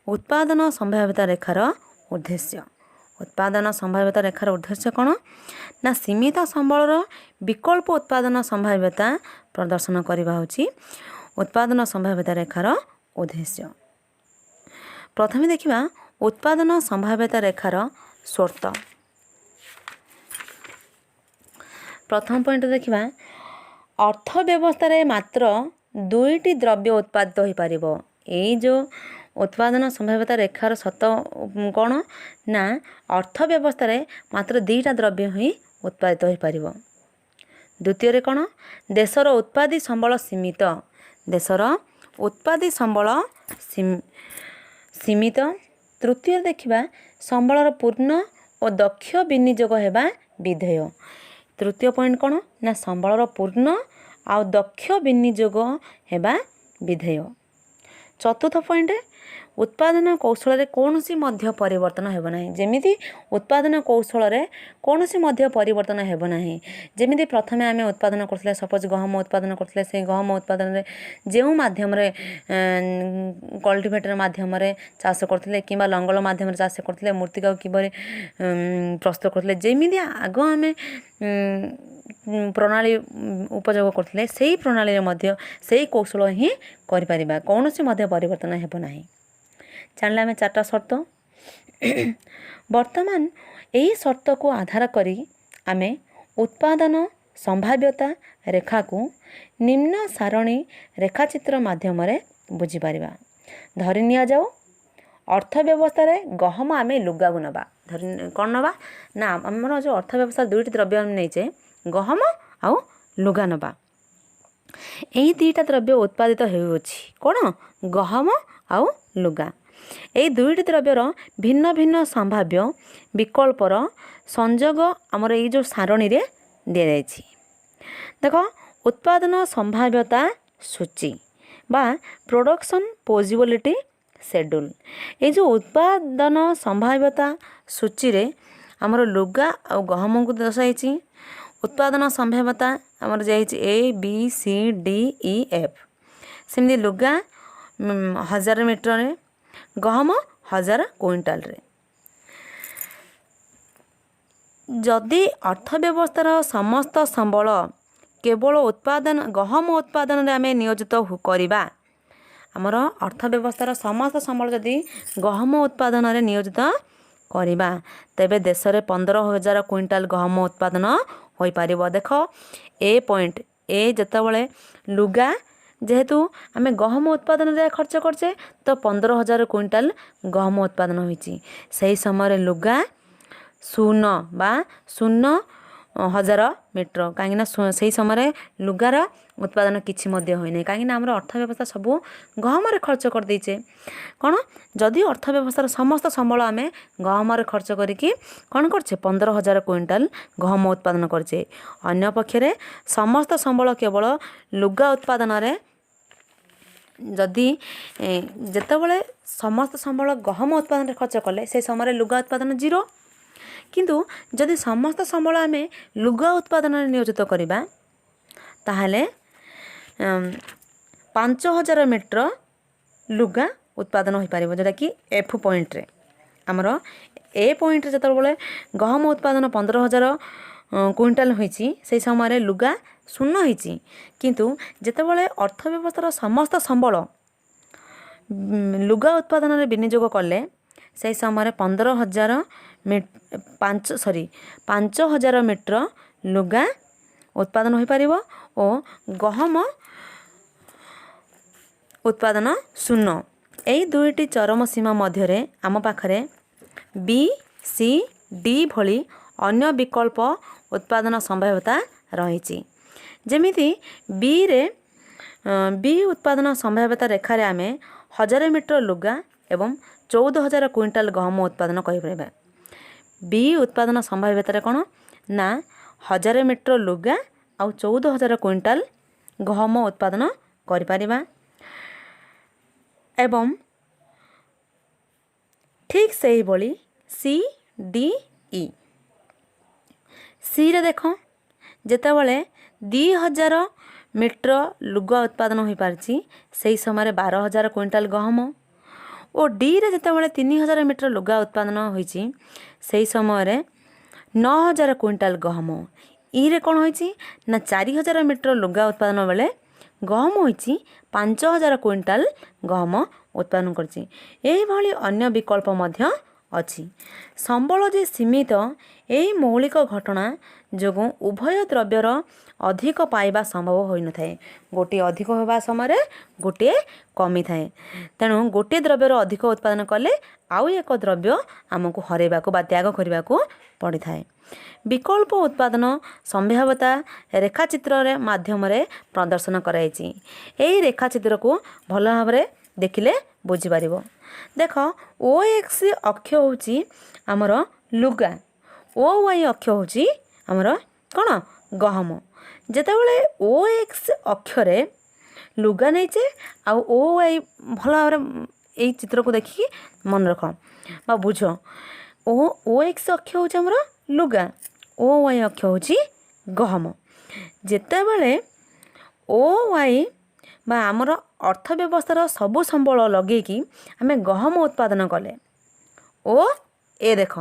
A: उत्पादन संभाव्यता रेखार उद्देश्य। उत्पादन संभाव्यता रेखार उद्देश्य कौन ना सीमित संबलर विकल्प उत्पादन संभाव्यता प्रदर्शन करिबा होची उत्पादन संभाव्यता रेखार उद्देश्य। प्रथमे देखिबा उत्पादन संभाव्यता रेखार शर्त। प्रथम पॉइंट देखा अर्थव्यवस्था मात्र दुईटी द्रव्य उत्पादित हो पार यही जो उत्पादन संभाव्यता रेखार सत कौन ना अर्थव्यवस्था मात्र दुईटा द्रव्य ही उत्पादित हो पार। द्वितीय कौन देशर उत्पादी संबल सीमित देशर उत्पादी संबल सीमित। तृतीय देखा संबलर पूर्ण और दक्ष विनियोग होगा विधेय। तृतीय पॉइंट कौन ना संबलर पूर्ण आ दक्ष विनियोग होगा विधेय। चतुर्थ पॉइंट उत्पादन कौशल कौन सी मध्य परिवर्तन हेब ना जमीती उत्पादन कौशल कौन सी मध्य परिवर्तन हेब ना जमीती प्रथमे आम उत्पादन करते सपोज गहम उत्पादन करते से गहम उत्पादन जो मध्यम कल्टिवेटर मध्यम चाष करते कि लंगल मध्यम चाष करते मूर्तिका किपर प्रस्तुत करते जमीती आग आम प्रणाली उपयोग करते से प्रणाली से कौशल ही कर कौन सी मध्य परिवर्तन हेब ना। जानिले आम चार्टा शर्त वर्तमान यही शर्त को आधार करी आमे उत्पादन संभाव्यता रेखा को निम्न सारणी रेखाचित्र माध्यम बुझीपर। धरी नि जाओ अर्थव्यवस्था गहम आम लुगा को नवा धरी कौन नवा ना आमर जो अर्थव्यवस्था दुईटी द्रव्य आम नहींचे गहम आउ लुगा नवा यही दुईटा द्रव्य उत्पादित होउछि कौन गहम आउ लुगा। यही दुईटी द्रव्यर भिन्न भिन्न संभाव्य विकल्पर संजोग आमर ये जो सारणी रे दि जाइछि। देख उत्पादन संभाव्यता सूची बा प्रोडक्शन पॉसिबिलिटी शेड्यूल ये जो उत्पादन संभाव्यता सूची रे आमर लुगा आ गहम को दर्शाई। उत्पादन संभाव्यता आमर जाइछि A B C D E F सेमती लुगा 1000 मीटर रे गहम 1000 क्विंटाल रे। जदि अर्थव्यवस्थार समस्त संबल केवल उत्पादन गहम उत्पादन रे आमे नियोजित करिबा आमर अर्थव्यवस्थार समस्त संबल जदि गहम उत्पादन रे नियोजित करिबा तेबे देश रे 15,000 क्विंटाल गहम उत्पादन होई पारिबो। देख ए पॉइंट ए जतबले लुगा जेहेतु आम गहम उत्पादन रे खर्च करचे तो 15,000 क्विंटाल गहम उत्पादन होइछि सही समय लुगा 0 मीटर कहीं से समय लुगार उत्पादन किसी होना कहीं आम अर्थव्यवस्था सब गहम खर्च कर देचे कौन जदि अर्थव्यवस्थार समस्त संबल आम गहम खर्च करके कौन करछे 15,000 क्विंटाल गहम उत्पादन करछे। अन्य पक्षरे समस्त संबल केवल लुगा उत्पादन जदि जेतेबेले समस्त संबल गहम उत्पादन खर्च कले से समय लुगा उत्पादन 0 किंतु जदि समस्त संबल आम लुगा उत्पादन नियोजित करवा ताहले 5,000 मीटर लुगा उत्पादन हो पार जोटा कि एफ पॉइंट रे आमर ए पॉइंट रे जो गहम उत्पादन 15,000 क्विंटाल होइछि से समय लुगा 0 होइछि किंतु जेतेबेले अर्थव्यवस्थार समस्त संबल लुगा उत्पादन रे विनियोग कले से समय 5,000 मीटर लुगा उत्पादन हो पार और गहम उत्पादन 0। यही दुईटी चरम सीमा मध्य आम पाखरे बी सी डी भली अन्य विकल्प उत्पादन संभाव्यता रही जमीती बी उत्पादन संभाव्यता रेखार आम 1000 मीटर लुगा एवं 14,000 क्विंटाल गहम उत्पादन कर बी उत्पादन संभाव्यता कौन ना 1000 मीटर लुगा आउ 14,000 क्विंटाल गहम उत्पादन कर एवं ठीक से ही बोली सी डी ई सी रे देख जेतेबेले 2,000 मीटर लुगा उत्पादन हो पारछि से समय 12,000 क्विंटाल गहम और डी रे जेतेबेले 3,000 मीटर लुगा उत्पादन होइछि से समय 9,000 क्विंटाल गहम ई रे कौन होइछि ना 4,000 मीटर लुगा उत्पादन बेले गहम होइछि 5,000 क्विंटाल गहम उत्पादन करछि। एही भली अन्य विकल्प मध्य ଅଛି। ସମ୍ବଳ ଯେ ସୀମିତ, ଏହି ମୌଳିକ ଘଟଣା ଯୋଗୁଁ ଉଭୟ ଦ୍ରବ୍ୟର ଅଧିକ ପାଇବା ସମ୍ଭବ ହୋଇନଥାଏ। ଗୋଟିଏ ଅଧିକ ହେବା ସମୟରେ ଗୋଟିଏ କମିଥାଏ। ତେଣୁ ଗୋଟିଏ ଦ୍ରବ୍ୟର ଅଧିକ ଉତ୍ପାଦନ କଲେ ଆଉ ଏକ ଦ୍ରବ୍ୟ ଆମକୁ ହରାଇବାକୁ ବା ତ୍ୟାଗ କରିବାକୁ ପଡ଼ିଥାଏ। ବିକଳ୍ପ ଉତ୍ପାଦନ ସମ୍ଭାବ୍ୟତା ରେଖାଚିତ୍ରରେ ମାଧ୍ୟମରେ ପ୍ରଦର୍ଶନ କରାଯାଇଛି। ଏହି ରେଖାଚିତ୍ରକୁ ଭଲ ଭାବରେ ଦେଖିଲେ ବୁଝିପାରିବ। ଦେଖ, ଓ ଏକ୍ସ ଅକ୍ଷ ହେଉଛି ଆମର ଲୁଗା, ଓ ୱାଇ ଅକ୍ଷ ହେଉଛି ଆମର କ'ଣ ଗହମ। ଯେତେବେଳେ ଓ ଏକ୍ସ ଅକ୍ଷରେ ଲୁଗା ନେଇଛେ ଆଉ ଓ ୱାଇ, ଭଲ ଭାବରେ ଏଇ ଚିତ୍ରକୁ ଦେଖିକି ମନେ ରଖ ବା ବୁଝ। ଓ ଏକ୍ସ ଅକ୍ଷ ହେଉଛି ଆମର ଲୁଗା, ଓ ୱାଇ ଅକ୍ଷ ହେଉଛି ଗହମ। ଯେତେବେଳେ ଓ ୱାଇ ବା ଆମର ଅର୍ଥ ବ୍ୟବସ୍ଥାର ସବୁ ସମ୍ବଳ ଲଗେଇକି ଆମେ ଗହମ ଉତ୍ପାଦନ କଲେ, ଓ ଏ ଦେଖ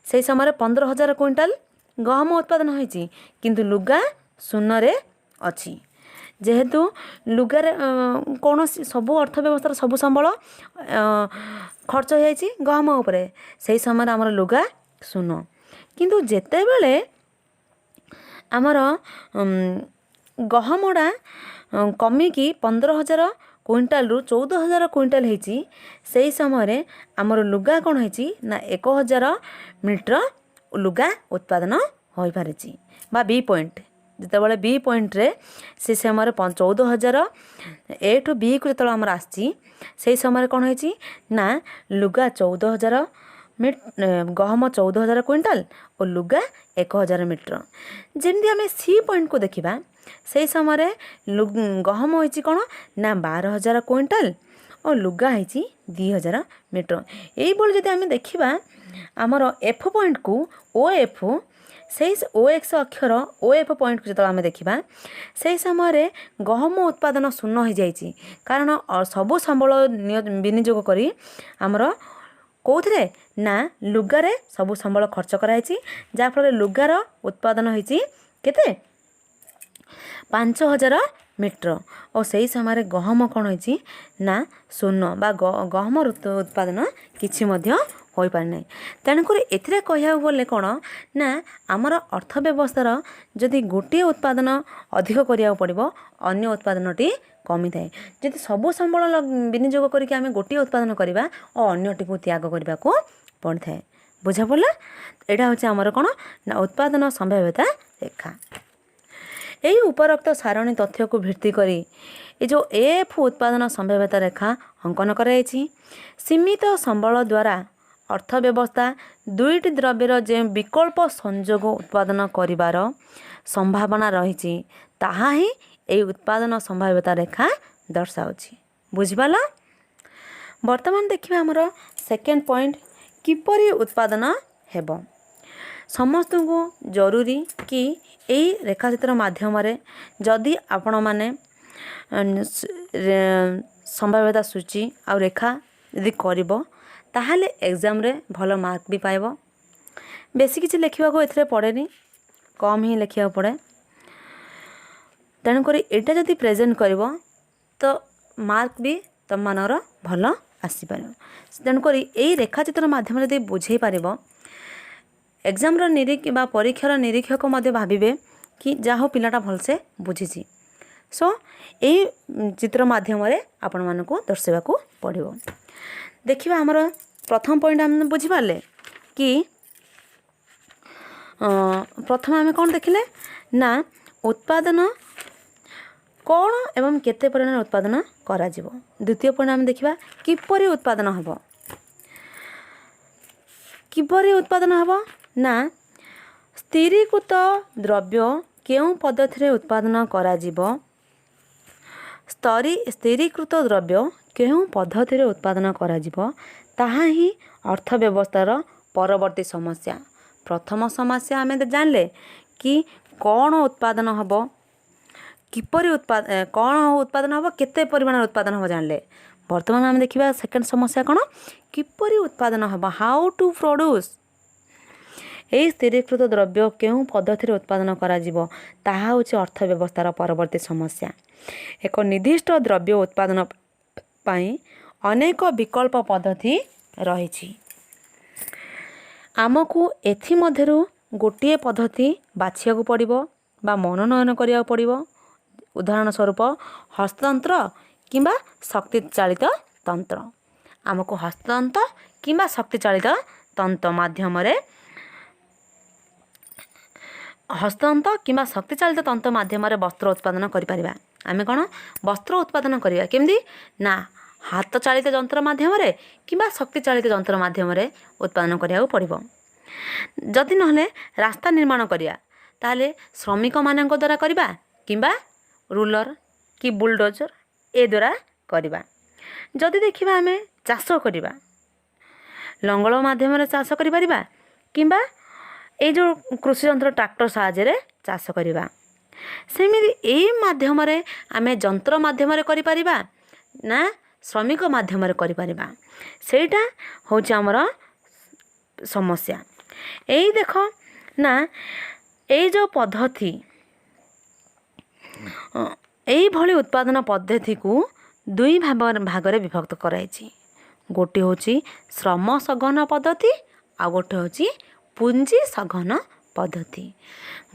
A: ସେହି ସମୟରେ 15,000 କୁଇଣ୍ଟାଲ ଗହମ ଉତ୍ପାଦନ ହୋଇଛି, କିନ୍ତୁ ଲୁଗା ଶୂନରେ ଅଛି। ଯେହେତୁ ଲୁଗାରେ କୌଣସି ସବୁ ଅର୍ଥ ବ୍ୟବସ୍ଥାର ସବୁ ସମ୍ବଳ ଖର୍ଚ୍ଚ ହୋଇଯାଇଛି ଗହମ ଉପରେ, ସେହି ସମୟରେ ଆମର ଲୁଗା ଶୂନ। କିନ୍ତୁ ଯେତେବେଳେ ଆମର ଗହମଟା କମିକି 15,000 କୁଇଣ୍ଟାଲରୁ 14,000 କୁଇଣ୍ଟାଲ ହେଇଛି, ସେହି ସମୟରେ ଆମର ଲୁଗା କ'ଣ ହେଇଛି ନା 1,000 ମିଟର ଲୁଗା ଉତ୍ପାଦନ ହୋଇପାରିଛି ବା ବି ପଏଣ୍ଟ। ଯେତେବେଳେ ବି ପଏଣ୍ଟରେ ସେ ସମୟରେ 14,000 ଏଠୁ ବିକୁ ଯେତେବେଳେ ଆମର ଆସିଛି, ସେହି ସମୟରେ କ'ଣ ହେଇଛି ନା ଲୁଗା 14,000 ଗହମ 14,000 କୁଇଣ୍ଟାଲ ଓ ଲୁଗା 1,000 ମିଟର। ଯେମିତି ଆମେ ସି ପଏଣ୍ଟକୁ ଦେଖିବା, ସେହି ସମୟରେ ଗହମ ହୋଇଛି କ'ଣ ନା 12,000 କୁଇଣ୍ଟାଲ ଓ ଲୁଗା ହେଇଛି 2,000 ମିଟର। ଏଇଭଳି ଯଦି ଆମେ ଦେଖିବା ଆମର ଏଫ୍ ପଏଣ୍ଟକୁ, ଓ ଏଫ୍, ସେହି ଓ ଏକ୍ସ ଅକ୍ଷର ଓ ଏଫ୍ ପଏଣ୍ଟକୁ ଯେତେବେଳେ ଆମେ ଦେଖିବା, ସେହି ସମୟରେ ଗହମ ଉତ୍ପାଦନ ଶୂନ ହୋଇଯାଇଛି। କାରଣ ସବୁ ସମ୍ବଳ ବିନିଯୋଗ କରି ଆମର କେଉଁଥିରେ ନା ଲୁଗାରେ ସବୁ ସମ୍ବଳ ଖର୍ଚ୍ଚ କରାଯାଇଛି, ଯାହାଫଳରେ ଲୁଗାର ଉତ୍ପାଦନ ହୋଇଛି କେତେ 5,000 ମିଟର ଓ ସେହି ସମୟରେ ଗହମ କ'ଣ ହୋଇଛି ନା ଶୂନ ବା ଗହମ ଉତ୍ପାଦନ କିଛି ମଧ୍ୟ ହୋଇପାରି ନାହିଁ। ତେଣୁକରି ଏଥିରେ କହିବାକୁ ଗଲେ କ'ଣ ନା ଆମର ଅର୍ଥ ବ୍ୟବସ୍ଥାର ଯଦି ଗୋଟିଏ ଉତ୍ପାଦନ ଅଧିକ କରିବାକୁ ପଡ଼ିବ, ଅନ୍ୟ ଉତ୍ପାଦନଟି କମିଥାଏ। ଯଦି ସବୁ ସମ୍ବଳ ବିନିଯୋଗ କରିକି ଆମେ ଗୋଟିଏ ଉତ୍ପାଦନ କରିବା ଓ ଅନ୍ୟଟିକୁ ତ୍ୟାଗ କରିବାକୁ ପଡ଼ିଥାଏ। ବୁଝା ପଡ଼ିଲା? ଏଇଟା ହେଉଛି ଆମର କ'ଣ ନା ଉତ୍ପାଦନ ସମ୍ଭାବ୍ୟତା ରେଖା। ଏହି ଉପରୋକ୍ତ ସାରଣୀ ତଥ୍ୟକୁ ଭିତ୍ତି କରି ଏ ଯେଉଁ ଏଫ୍ ଉତ୍ପାଦନ ସମ୍ଭାବ୍ୟତା ରେଖା ଅଙ୍କନ କରାଯାଇଛି। ସୀମିତ ସମ୍ବଳ ଦ୍ୱାରା ଅର୍ଥ ବ୍ୟବସ୍ଥା ଦୁଇଟି ଦ୍ରବ୍ୟର ଯେଉଁ ବିକଳ୍ପ ସଂଯୋଗ ଉତ୍ପାଦନ କରିବାର ସମ୍ଭାବନା ରହିଛି, ତାହା ହିଁ ଏହି ଉତ୍ପାଦନ ସମ୍ଭାବ୍ୟତା ରେଖା ଦର୍ଶାଉଛି। ବୁଝିପାରିଲ? ବର୍ତ୍ତମାନ ଦେଖିବା ଆମର ସେକେଣ୍ଡ ପଏଣ୍ଟ, କିପରି ଉତ୍ପାଦନ ହେବ। ସମସ୍ତଙ୍କୁ ଜରୁରୀ କି ଏହି ରେଖାଚିତ୍ର ମାଧ୍ୟମରେ ଯଦି ଆପଣମାନେ ସମ୍ଭାବ୍ୟତା ସୂଚୀ ଆଉ ରେଖା ଯଦି କରିବ, ତାହେଲେ ଏକ୍ଜାମ୍ରେ ଭଲ ମାର୍କ ବି ପାଇବ। ବେଶୀ କିଛି ଲେଖିବାକୁ ଏଥିରେ ପଡ଼େନି, କମ୍ ହିଁ ଲେଖିବାକୁ ପଡ଼େ। ତେଣୁକରି ଏଇଟା ଯଦି ପ୍ରେଜେଣ୍ଟ କରିବ ତ ମାର୍କ ବି ତୁମମାନଙ୍କର ଭଲ ଆସିପାରିବ। ତେଣୁକରି ଏହି ରେଖାଚିତ୍ର ମାଧ୍ୟମରେ ଯଦି ବୁଝେଇ ପାରିବ, ଏକ୍ଜାମ୍ର ବା ପରୀକ୍ଷାର ନିରୀକ୍ଷକ ମଧ୍ୟ ଭାବିବେ କି ଯାହା ହଉ ପିଲାଟା ଭଲସେ ବୁଝିଛି। ସୋ ଏହି ଚିତ୍ର ମାଧ୍ୟମରେ ଆପଣମାନଙ୍କୁ ଦର୍ଶାଇବାକୁ ପଡ଼ିବ। ଦେଖିବା ଆମର ପ୍ରଥମ ପଏଣ୍ଟ ଆମେ ବୁଝିପାରିଲେ କି ପ୍ରଥମେ ଆମେ କ'ଣ ଦେଖିଲେ ନା ଉତ୍ପାଦନ କ'ଣ ଏବଂ କେତେ ପରିମାଣରେ ଉତ୍ପାଦନ କରାଯିବ। ଦ୍ୱିତୀୟ ପଏଣ୍ଟ ଆମେ ଦେଖିବା କିପରି ଉତ୍ପାଦନ ହେବ। କିପରି ଉତ୍ପାଦନ ହେବ ନା ସ୍ଥିରୀକୃତ ଦ୍ରବ୍ୟ କେଉଁ ପଦ୍ଧତିରେ ଉତ୍ପାଦନ କରାଯିବ। ସ୍ଥିରୀକୃତ ଦ୍ରବ୍ୟ କେଉଁ ପଦ୍ଧତିରେ ଉତ୍ପାଦନ କରାଯିବ, ତାହା ହିଁ ଅର୍ଥ ବ୍ୟବସ୍ଥାର ପରବର୍ତ୍ତୀ ସମସ୍ୟା। ପ୍ରଥମ ସମସ୍ୟା ଆମେ ଜାଣିଲେ କି କ'ଣ ଉତ୍ପାଦନ ହେବ, କିପରି କ'ଣ ଉତ୍ପାଦନ ହେବ, କେତେ ପରିମାଣରେ ଉତ୍ପାଦନ ହେବ ଜାଣିଲେ। ବର୍ତ୍ତମାନ ଆମେ ଦେଖିବା ସେକେଣ୍ଡ ସମସ୍ୟା କ'ଣ, କିପରି ଉତ୍ପାଦନ ହେବ, ହାଉ ଟୁ ପ୍ରଡ୍ୟୁସ୍। ଏହି ସ୍ଥିରୀକୃତ ଦ୍ରବ୍ୟ କେଉଁ ପଦ୍ଧତିରେ ଉତ୍ପାଦନ କରାଯିବ, ତାହା ହେଉଛି ଅର୍ଥ ବ୍ୟବସ୍ଥାର ପରବର୍ତ୍ତୀ ସମସ୍ୟା। ଏକ ନିର୍ଦ୍ଦିଷ୍ଟ ଦ୍ରବ୍ୟ ଉତ୍ପାଦନ ପାଇଁ ଅନେକ ବିକଳ୍ପ ପଦ୍ଧତି ରହିଛି। आमको एथिमध्यरु गोटे पद्धति बाछियाकु पड़िबो बा मनोनयन करियाकु पड़िबो। उदाहरण स्वरूप हस्ततंत्र किंबा शक्ति चालित तंत्र। आमको हस्ततंत्र किंबा शक्ति चालित तंत्र माध्यम हस्ततंत्र किंबा शक्ति चालित तंत्र माध्यम वस्त्र उत्पादन करिपारिबा। आमे कोन वस्त्र उत्पादन करिया केमदी ना हाथ चालित यंत्र माध्यम किंबा शक्ति चालित यंत्र माध्यम उत्पादन करिया पड़िबो। जदि नहले रास्ता निर्माण करिया ताले श्रमिक मानक द्वारा करिबा किंबा रूलर कि बुलडोजर ए द्वारा करिबा। जदि देखिबा आमे चाष करिबा लंगल माध्यम चाष करि परिबा किंबा ए जो कृषि यंत्र ट्रैक्टर साहाय्य चाष करिबा। सेमिति ए माध्यम आमे यंत्र माध्यम करि परिबा ना श्रमिक माध्यम करि परिबा। सेटा होछि हमर समस्या। एई देख ना एई जो पद्धति एई भली उत्पादन पद्धति को दुई भागरे विभक्त कराइछि। गोटे होछि श्रम सघन पद्धति आ गोटे होछि पुंजी सघन पद्धति।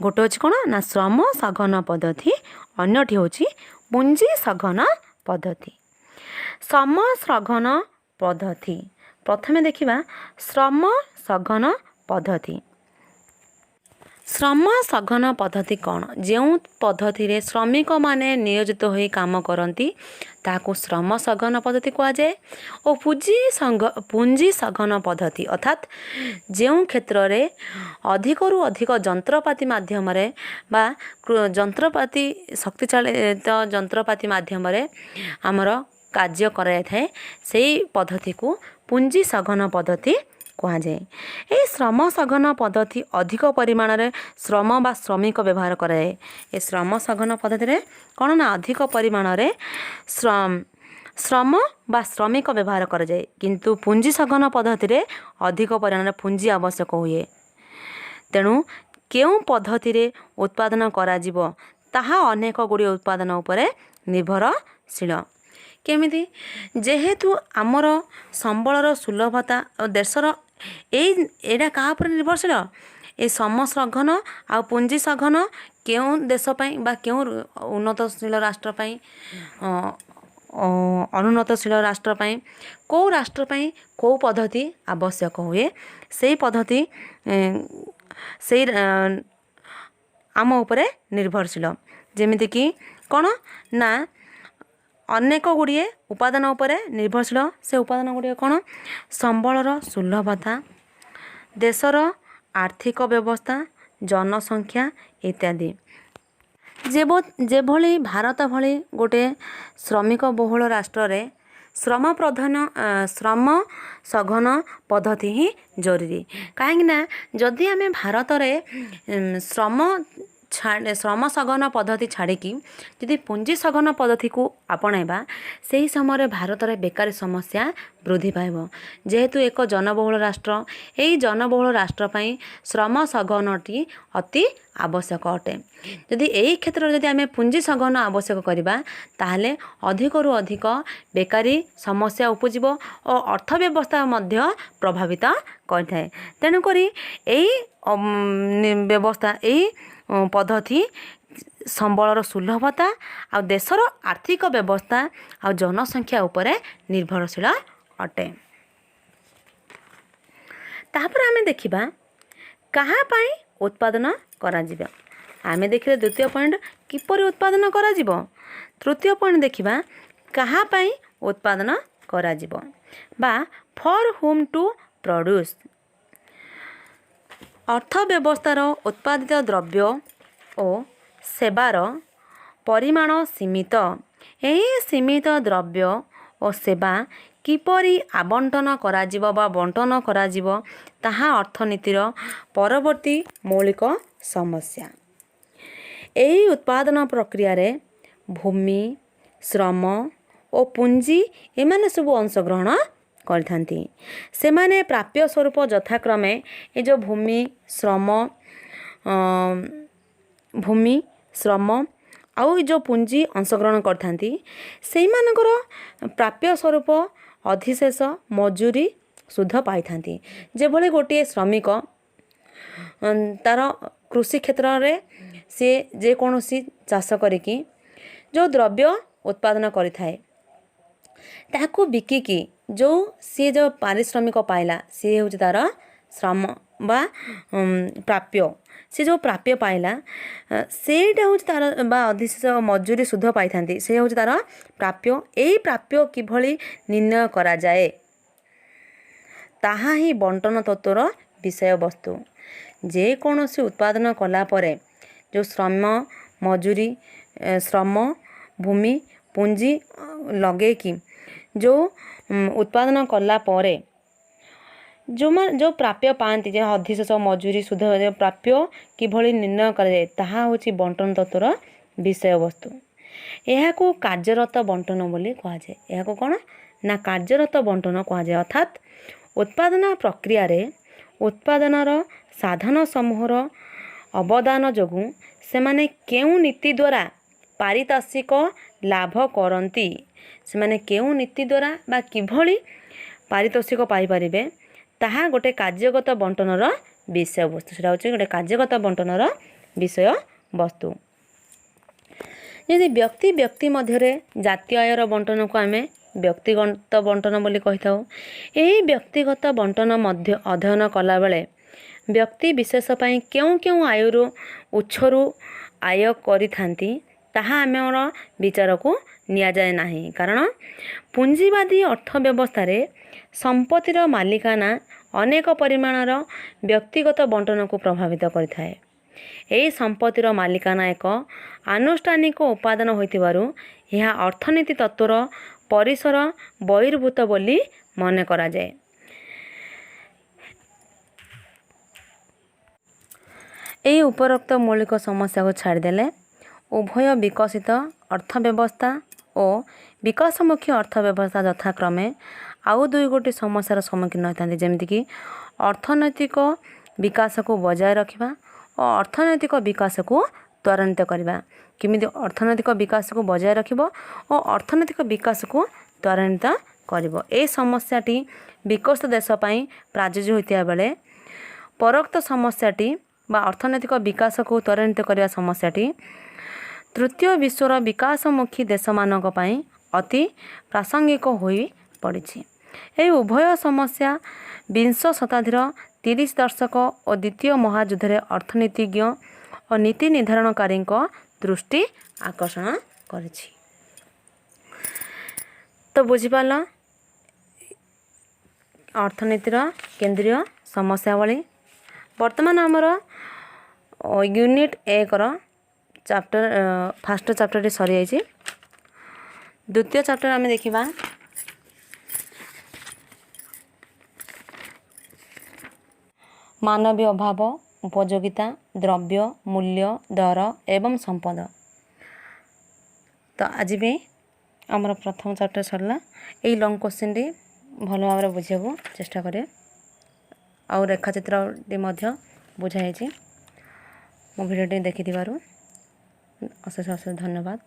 A: गोटे होछि कोन ना श्रम सघन पद्धति अन्यटी होछि पुंजी सघन पद्धति। श्रम सघन पद्धति प्रथमे देखिबा श्रम सघन पद्धति। श्रम सघन पद्धति कौन जो पद्धति रे श्रमिक माने नियोजित होई काम करती ताकू श्रम सघन पद्धति कह जाए। और पुंजी सघन पद्धति अर्थात जो क्षेत्र रे अधिक रु अधिक यंत्रपाति माध्यम बा यंत्रपाति शक्ति चालित यंत्रपाति माध्यम आमर कार्य कराई थाए से पद्धति को पुंजी सघन पद्धति कह जाए। ये श्रम सघन पद्धति अधिक परिमाण रे श्रम बा श्रमिक व्यवहार कराए। ये श्रम सघन पद्धति रे कौन ना अधिक परिमाण रे श्रम बा श्रमिक व्यवहार कर जाए किंतु पुंजी सघन पद्धति रे अधिक परिमाण रे पुंजी आवश्यक हुए। तेणु केउ पद्धति रे उत्पादन करा जिवो ताहा अनेक गुडी उत्पादन उपरे निर्भरशील। केमिति जेहेतु आमर संबलर सुलभता और देशर एटा कहा पर निर्भरशील ए श्रम सघन आ पुंजी सघन केउ देश पई बा केउ उन्नतशील राष्ट्र पई अनुन्नतशील राष्ट्र पई को राष्ट्र पई को पद्धति आवश्यक हुए से पद्धति से आम उपरे निर्भरशील। जेमिति कि कौन ना अनेक गुड़िए उपादान उपरे निर्भरशील। से उपादान गुड़िए कौन संबलर सुलभता देशर आर्थिक व्यवस्था जनसंख्या इत्यादि। जेभली भारत भली गोटे श्रमिक बहुल राष्ट्र रे श्रम सघन पद्धति ही जरूरी। कहीं जदि आमे भारत रे श्रम सघन पद्धति छाड़िकी यदि पुंजी सघन पद्धति को आपणाइबा से समय भारत में बेकारी समस्या वृद्धि पाइब। जेहेतु एक जनबहुल राष्ट्र यही जनबहुल राष्ट्र पई श्रम सघनटी अति आवश्यक अटे। यदि यही क्षेत्र में आम पुंजी सघन आवश्यक करवा ताहले अधिक रु अधिक बेकारी समस्या उपजिब और अर्थव्यवस्था मध्य प्रभावित करथाए। तेणुक व्यवस्था यही पद्धति संबलर सुलभता आ देशर आर्थिक व्यवस्था आ जनसंख्या उपरे निर्भरशील अटे। तापर आमे देखिबा कहा पाई उत्पादन करा जिवो। आमे देखिले द्वितीय पॉइंट किपरि उत्पादन करा जिवो। तृतीय पॉइंट देखिबा कहा पाई उत्पादन करा जिवो बा फॉर होम टू प्रोड्यूस। अर्थव्यवस्थार उत्पादित द्रव्य और सेवार परिमाण सीमित। यही सीमित द्रव्य और सेवा किपरि आवंटन कराजिवो बा बंटन कराजिवो ताहा अर्थनीतिर परवर्ती मौलिक समस्या। यही उत्पादन प्रक्रिया रे भूमि श्रम और पुंजी एमाने सब अंशग्रहण करथांती। सेमाने प्राप्य स्वरूप यथाक्रमे ये जो भूमि श्रम आउ जो पुंजी अंशग्रहण करथांती से मानकर प्राप्य स्वरूप अधिशेष मजूरी ସୁଧ ପାଇଥାନ୍ତି। ଯେଭଳି ଗୋଟିଏ ଶ୍ରମିକ ତାର କୃଷି କ୍ଷେତ୍ରରେ ସିଏ ଯେକୌଣସି ଚାଷ କରିକି ଯେଉଁ ଦ୍ରବ୍ୟ ଉତ୍ପାଦନ କରିଥାଏ ତାହାକୁ ବିକିକି ସିଏ ଯେଉଁ ପାରିଶ୍ରମିକ ପାଇଲା ସିଏ ହେଉଛି ତା'ର ଶ୍ରମ ବା ପ୍ରାପ୍ୟ। ସେ ଯେଉଁ ପ୍ରାପ୍ୟ ପାଇଲା ସେଇଟା ହେଉଛି ତା'ର ବା ଅଧିଶେଷ ମଜୁରୀ ସୁଧ ପାଇଥାନ୍ତି ସେ ହେଉଛି ତା'ର ପ୍ରାପ୍ୟ। ଏଇ ପ୍ରାପ୍ୟ କିଭଳି ନିର୍ଣ୍ଣୟ କରାଯାଏ ତାହା ହିଁ ବଣ୍ଟନ ତତ୍ତ୍ୱର ବିଷୟବସ୍ତୁ। ଯେକୌଣସି ଉତ୍ପାଦନ କଲା ପରେ ଯେଉଁ ଶ୍ରମ ମଜୁରୀ ଶ୍ରମ ଭୂମି ପୁଞ୍ଜି ଲଗେଇକି ଯେଉଁ ଉତ୍ପାଦନ କଲା ପରେ ଯେଉଁ ପ୍ରାପ୍ୟ ପାଆନ୍ତି ଯେ ଅଧିଶେଷ ମଜୁରୀ ସୁଧ ପ୍ରାପ୍ୟ କିଭଳି ନିର୍ଣ୍ଣୟ କରାଯାଏ ତାହା ହେଉଛି ବଣ୍ଟନ ତତ୍ତ୍ୱର ବିଷୟବସ୍ତୁ। ଏହାକୁ କାର୍ଯ୍ୟରତ ବଣ୍ଟନ ବୋଲି କୁହାଯାଏ। ଏହାକୁ କ'ଣ ନା କାର୍ଯ୍ୟରତ ବଣ୍ଟନ କୁହାଯାଏ। ଅର୍ଥାତ୍ ଉତ୍ପାଦନ ପ୍ରକ୍ରିୟାରେ ଉତ୍ପାଦନର ସାଧନ ସମୂହର ଅବଦାନ ଯୋଗୁଁ ସେମାନେ କେଉଁ ନୀତି ଦ୍ୱାରା ପାରିତୋଷିକ ଲାଭ କରନ୍ତି ସେମାନେ କେଉଁ ନୀତି ଦ୍ୱାରା ବା କିଭଳି ପାରିତୋଷିକ ପାଇପାରିବେ ତାହା ଗୋଟେ କାର୍ଯ୍ୟଗତ ବଣ୍ଟନର ବିଷୟବସ୍ତୁ। ସେଇଟା ହେଉଛି ଗୋଟେ କାର୍ଯ୍ୟଗତ ବଣ୍ଟନର ବିଷୟବସ୍ତୁ। ଯଦି ବ୍ୟକ୍ତି ମଧ୍ୟରେ ଜାତୀୟ ଆୟର ବଣ୍ଟନକୁ ଆମେ ବ୍ୟକ୍ତିଗତ ବଣ୍ଟନ ବୋଲି କହିଥାଉ। ଏହି ବ୍ୟକ୍ତିଗତ ବଣ୍ଟନ ମଧ୍ୟ ଅଧ୍ୟୟନ କଲାବେଳେ ବ୍ୟକ୍ତି ବିଶେଷ ପାଇଁ କେଉଁ କେଉଁ ଆୟରୁ ଉତ୍ସରୁ ଆୟ କରିଥାନ୍ତି ତାହା ଆମର ବିଚାରକୁ ନିଆଯାଏ ନାହିଁ। କାରଣ ପୁଞ୍ଜିବାଦୀ ଅର୍ଥ ବ୍ୟବସ୍ଥାରେ ସମ୍ପତ୍ତିର ମାଲିକାନା ଅନେକ ପରିମାଣର ବ୍ୟକ୍ତିଗତ ବଣ୍ଟନକୁ ପ୍ରଭାବିତ କରିଥାଏ। ଏହି ସମ୍ପତ୍ତିର ମାଲିକାନା ଏକ ଆନୁଷ୍ଠାନିକ ଉପାଦାନ ହୋଇଥିବାରୁ ଏହା ଅର୍ଥନୀତି ତତ୍ତ୍ୱର ପରିସର ବହିର୍ଭୂତ ବୋଲି ମନେ କରାଯାଏ। ଏହି ଉପରୋକ୍ତ ମୌଳିକ ସମସ୍ୟାକୁ ଛାଡ଼ିଦେଲେ ଉଭୟ ବିକଶିତ ଅର୍ଥବ୍ୟବସ୍ଥା ଓ ବିକାଶମୁଖୀ ଅର୍ଥବ୍ୟବସ୍ଥା ଯଥାକ୍ରମେ ଆଉ ଗୋଟି ସମସ୍ୟାର ସମ୍ମୁଖୀନ ହୋଇଥାନ୍ତି ଯେମିତିକି ଅର୍ଥନୈତିକ ବିକାଶକୁ ବଜାୟ ରଖିବା ଓ ଅର୍ଥନୈତିକ ବିକାଶକୁ ତ୍ୱରାନ୍ୱିତ କରିବା। କେମିତି ଅର୍ଥନୈତିକ ବିକାଶକୁ ବଜାୟ ରଖିବ ଓ ଅର୍ଥନୈତିକ ବିକାଶକୁ ତ୍ୱରାନ୍ୱିତ କରିବ। ଏହି ସମସ୍ୟାଟି ବିକଶିତ ଦେଶ ପାଇଁ ପ୍ରଯୁଜ୍ୟ ହୋଇଥିବା ବେଳେ ପରୋକ୍ତ ସମସ୍ୟାଟି ବା ଅର୍ଥନୈତିକ ବିକାଶକୁ ତ୍ୱରାନ୍ୱିତ କରିବା ସମସ୍ୟାଟି ତୃତୀୟ ବିଶ୍ୱର ବିକାଶମୁଖୀ ଦେଶମାନଙ୍କ ପାଇଁ ଅତି ପ୍ରାସଙ୍ଗିକ ହୋଇ ପଡ଼ିଛି। ଏହି ଉଭୟ ସମସ୍ୟା ବିଂଶ ଶତାବ୍ଦୀର 30 ଦଶକ ଓ ଦ୍ୱିତୀୟ ମହାଯୁଦ୍ଧରେ ଅର୍ଥନୀତିଜ୍ଞ ଓ ନୀତି ନିର୍ଦ୍ଧାରଣକାରୀଙ୍କ ଦୃଷ୍ଟି ଆକର୍ଷଣ କରିଛି। ତ ବୁଝିପାରିଲ ଅର୍ଥନୀତିର କେନ୍ଦ୍ରୀୟ ସମସ୍ୟାବଳୀ। ବର୍ତ୍ତମାନ ଆମର ୟୁନିଟ୍ 1ର ଫାଷ୍ଟ ଚାପ୍ଟରଟି ସରିଯାଇଛି। ଦ୍ୱିତୀୟ ଚାପ୍ଟର ଆମେ ଦେଖିବା ମାନବୀୟ ଅଭାବ ଉପଯୋଗିତା ଦ୍ରବ୍ୟ ମୂଲ୍ୟ ଦର ଏବଂ ସମ୍ପଦ। ତ ଆଜି ବି ଆମର ପ୍ରଥମ ଚାପ୍ଟର ସରିଲା। ଏଇ ଲଙ୍ଗ୍ କୋଶ୍ଚିନ୍ଟି ଭଲ ଭାବରେ ବୁଝିବାକୁ ଚେଷ୍ଟା କରେ ଆଉ ରେଖାଚିତ୍ରଟି ମଧ୍ୟ ବୁଝାଯାଇଛି। ମୋ ଭିଡ଼ିଓଟି ଦେଖିଥିବାରୁ ଅଶେଷ ଅଶେଷ ଧନ୍ୟବାଦ।